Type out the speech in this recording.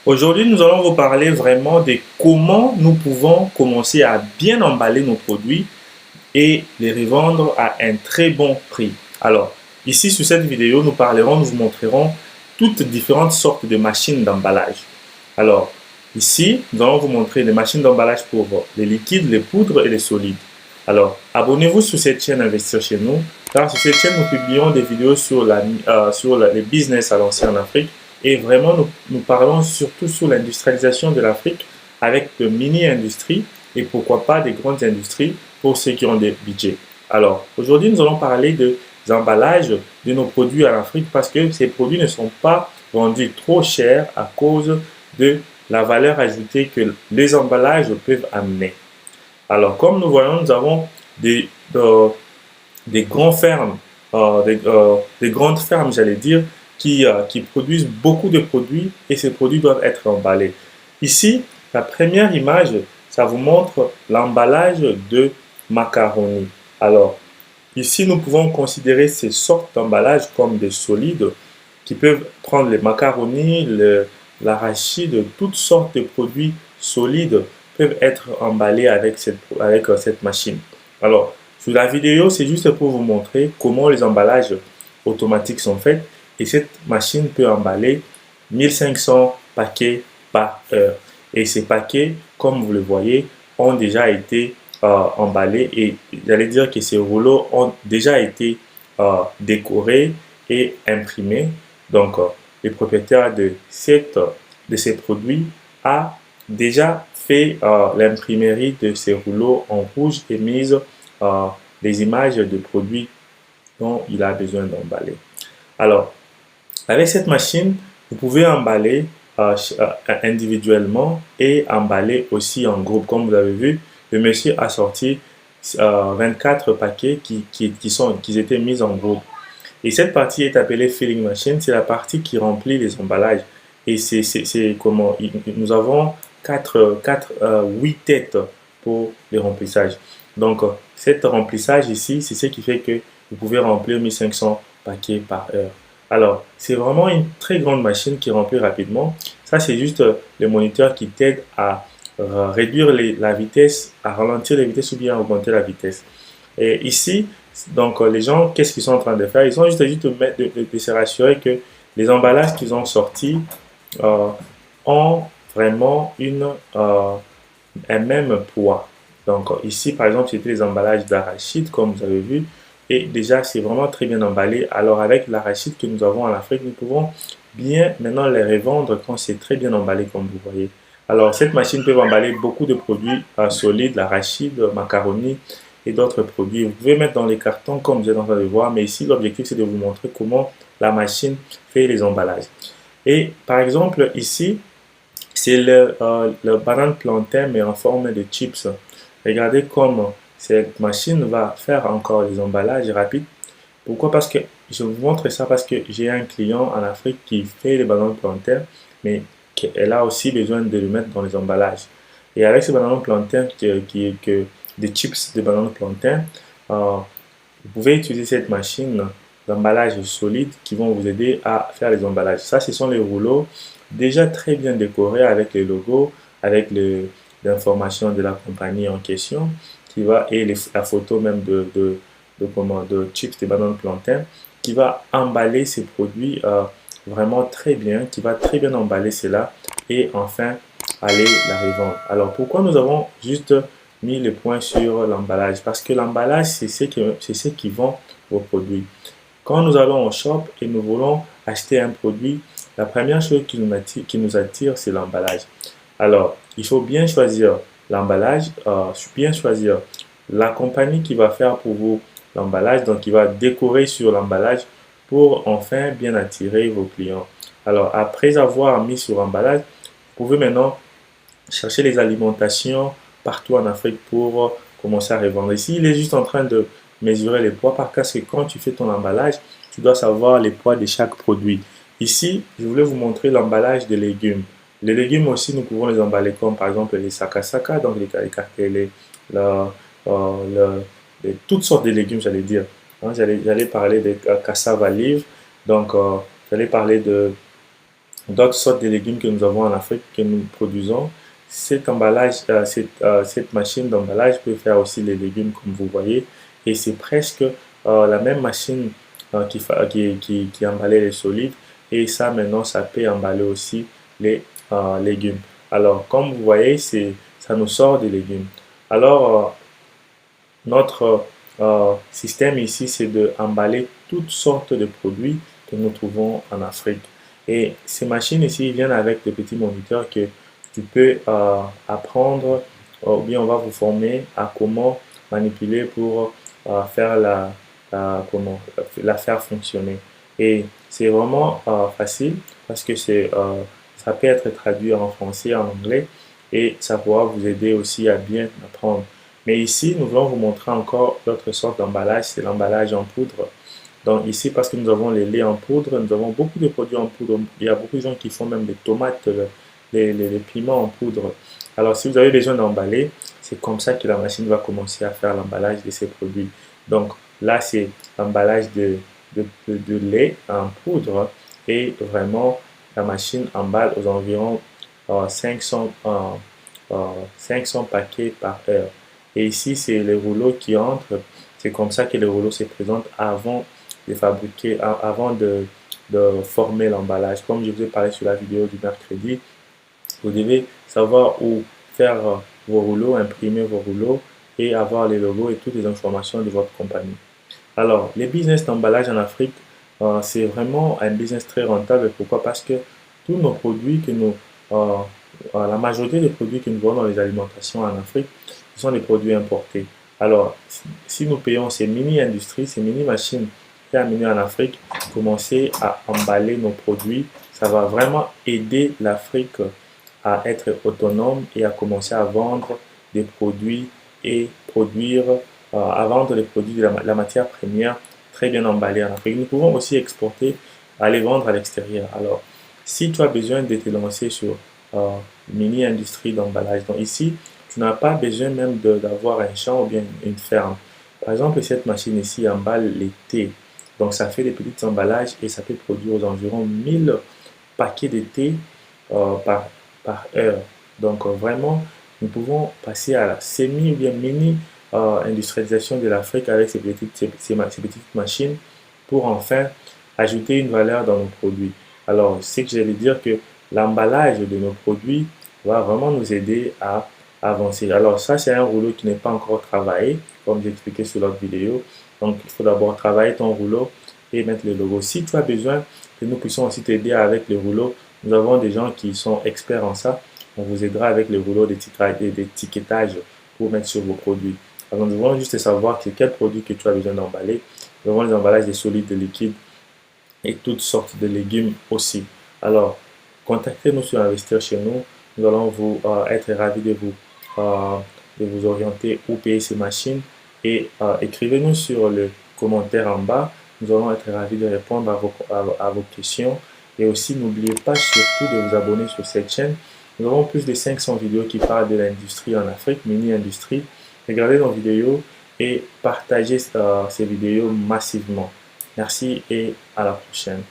Aujourd'hui, nous allons vous parler vraiment de comment nous pouvons commencer à bien emballer nos produits et les revendre à un très bon prix. Alors, ici sur cette vidéo, nous vous montrerons toutes différentes sortes de machines d'emballage. Alors, ici, nous allons vous montrer les machines d'emballage pour les liquides, les poudres et les solides. Alors, abonnez-vous sur cette chaîne Investir chez nous, car sur cette chaîne, nous publions des vidéos sur les business à lancer en Afrique. Et vraiment, nous parlons surtout sur l'industrialisation de l'Afrique avec de mini-industries et pourquoi pas des grandes industries pour ceux qui ont des budgets. Alors, aujourd'hui, nous allons parler des emballages de nos produits en Afrique parce que ces produits ne sont pas vendus trop chers à cause de la valeur ajoutée que les emballages peuvent amener. Alors, comme nous voyons, nous avons des, euh, des grandes fermes, des grandes fermes, j'allais dire, qui produisent beaucoup de produits et ces produits doivent être emballés. Ici, la première image, ça vous montre l'emballage de macaroni. Alors, ici, nous pouvons considérer ces sortes d'emballages comme des solides qui peuvent prendre les macaronis, l'arachide, toutes sortes de produits solides peuvent être emballés avec cette machine. Alors, sur la vidéo, c'est juste pour vous montrer comment les emballages automatiques sont faits et cette machine peut emballer 1500 paquets par heure. Et ces paquets, comme vous le voyez, ont déjà été emballés et j'allais dire que ces rouleaux ont déjà été décorés et imprimés. Donc, le propriétaire de ces produits a déjà fait l'imprimerie de ces rouleaux en rouge et mise les images de produits dont il a besoin d'emballer. Alors, avec cette machine, vous pouvez emballer individuellement et emballer aussi en groupe. Comme vous avez vu, le monsieur a sorti 24 paquets qui étaient mis en groupe. Et cette partie est appelée filling machine. C'est la partie qui remplit les emballages. Et c'est comment nous avons 8 têtes pour le remplissage. Donc, cet remplissage ici, c'est ce qui fait que vous pouvez remplir 1500 paquets par heure. Alors, c'est vraiment une très grande machine qui remplit rapidement. Ça, c'est juste le moniteur qui t'aide à réduire la vitesse, à ralentir la vitesse ou bien à augmenter la vitesse. Et ici, donc les gens, qu'est-ce qu'ils sont en train de faire? Ils ont juste de se rassurer que les emballages qu'ils ont sortis euh, ont vraiment un même poids. Donc ici, par exemple, c'était les emballages d'arachide, comme vous avez vu. Et déjà, c'est vraiment très bien emballé. Alors avec l'arachide que nous avons en Afrique, nous pouvons bien maintenant les revendre quand c'est très bien emballé, comme vous voyez. Alors cette machine peut emballer beaucoup de produits solides, l'arachide, macaroni et d'autres produits. Vous pouvez mettre dans les cartons comme vous êtes en train de voir, mais ici l'objectif c'est de vous montrer comment la machine fait les emballages. Et par exemple ici, c'est le banane plantain mais en forme de chips. Regardez comment cette machine va faire encore les emballages rapides. Pourquoi? Parce que je vous montre ça parce que j'ai un client en Afrique qui fait les bananes plantains, mais elle a aussi besoin de le mettre dans les emballages. Et avec ces bananes plantains, des chips de bananes plantains, vous pouvez utiliser cette machine d'emballage solide qui vont vous aider à faire les emballages. Ça, ce sont les rouleaux déjà très bien décorés avec les logos, avec l'information de la compagnie en question et la photo même de chips de bananes plantains qui va emballer ces produits vraiment très bien, qui va très bien emballer cela et enfin aller la revendre. Alors pourquoi nous avons juste mis le point sur l'emballage? Parce que l'emballage, c'est ce qui vend vos produits. Quand nous allons au shop et nous voulons acheter un produit, la première chose qui nous attire, c'est l'emballage. Alors, il faut bien choisir l'emballage, bien choisir la compagnie qui va faire pour vous l'emballage, donc qui va décorer sur l'emballage pour enfin bien attirer vos clients. Alors, après avoir mis sur l'emballage, vous pouvez maintenant chercher les alimentations partout en Afrique pour commencer à revendre. Ici, il est juste en train de mesurer les poids parce que quand tu fais ton emballage, tu dois savoir les poids de chaque produit. Ici, je voulais vous montrer l'emballage des légumes. Les légumes aussi, nous pouvons les emballer comme par exemple les sakasaka, donc la- toutes sortes de légumes, j'allais dire. J'allais parler des cassava livres, donc j'allais parler d'autres sortes de légumes que nous avons en Afrique que nous produisons. Cet emballage, cette machine d'emballage peut faire aussi les légumes comme vous voyez et c'est presque la même machine qui emballait les solides et ça maintenant ça peut emballer aussi les légumes. Alors comme vous voyez, ça nous sort des légumes. Alors notre système ici, c'est de emballer toutes sortes de produits que nous trouvons en Afrique. Et ces machines ici viennent avec des petits moniteurs que tu peux apprendre ou bien on va vous former à comment manipuler pour faire la faire fonctionner. Et c'est vraiment facile parce que ça peut être traduit en français, en anglais et ça pourra vous aider aussi à bien apprendre. Mais ici, nous voulons vous montrer encore l'autre sorte d'emballage, c'est l'emballage en poudre. Donc ici, parce que nous avons les laits en poudre, nous avons beaucoup de produits en poudre. Il y a beaucoup de gens qui font même des tomates, les piments en poudre. Alors si vous avez besoin d'emballer, c'est comme ça que la machine va commencer à faire l'emballage de ces produits. Donc là, c'est l'emballage de lait en poudre et vraiment, la machine emballe aux environs 500, 500 paquets par heure. Et ici, c'est les rouleaux qui entrent. C'est comme ça que les rouleaux se présentent avant de fabriquer, avant de former l'emballage. Comme je vous ai parlé sur la vidéo du mercredi, vous devez savoir où faire vos rouleaux, imprimer vos rouleaux et avoir les logos et toutes les informations de votre compagnie. Alors, les business d'emballage en Afrique, c'est vraiment un business très rentable. Pourquoi? Parce que tous nos produits la majorité des produits que nous vendons dans les alimentations en Afrique, ce sont des produits importés. Alors, si nous payons ces mini-industries, ces mini-machines qui amenées en Afrique, commencer à emballer nos produits, ça va vraiment aider l'Afrique à être autonome et à commencer à vendre des produits et à vendre les produits de la matière première très bien emballée en Afrique. Nous pouvons aussi exporter, aller vendre à l'extérieur. Alors, si tu as besoin de te lancer sur mini-industrie d'emballage, donc ici, tu n'as pas besoin même d'avoir un champ ou bien une ferme. Par exemple, cette machine ici emballe les thés. Donc, ça fait des petits emballages et ça peut produire aux environs 1000 paquets de thé par heure. Donc, vraiment, nous pouvons passer à la semi ou bien mini industrialisation de l'Afrique avec ces petites machines pour enfin ajouter une valeur dans nos produits. Alors, c'est que j'allais dire que l'emballage de nos produits va vraiment nous aider à avancer. Alors, ça, c'est un rouleau qui n'est pas encore travaillé, comme j'ai expliqué sur l'autre vidéo. Donc, il faut d'abord travailler ton rouleau et mettre le logo. Si tu as besoin que nous puissions aussi t'aider avec les rouleaux, nous avons des gens qui sont experts en ça. On vous aidera avec les rouleaux d'étiquetage pour mettre sur vos produits. Alors, nous devons juste savoir quel produit que tu as besoin d'emballer. Nous avons les emballages de solides, de liquides et toutes sortes de légumes aussi. Alors, contactez-nous sur Investir chez nous. Nous allons être ravis de vous orienter où payer ces machines et écrivez-nous sur le commentaire en bas. Nous allons être ravis de répondre à vos questions. Et aussi, n'oubliez pas surtout de vous abonner sur cette chaîne. Nous avons plus de 500 vidéos qui parlent de l'industrie en Afrique, mini-industrie. Regardez nos vidéos et partagez ces vidéos massivement. Merci et à la prochaine.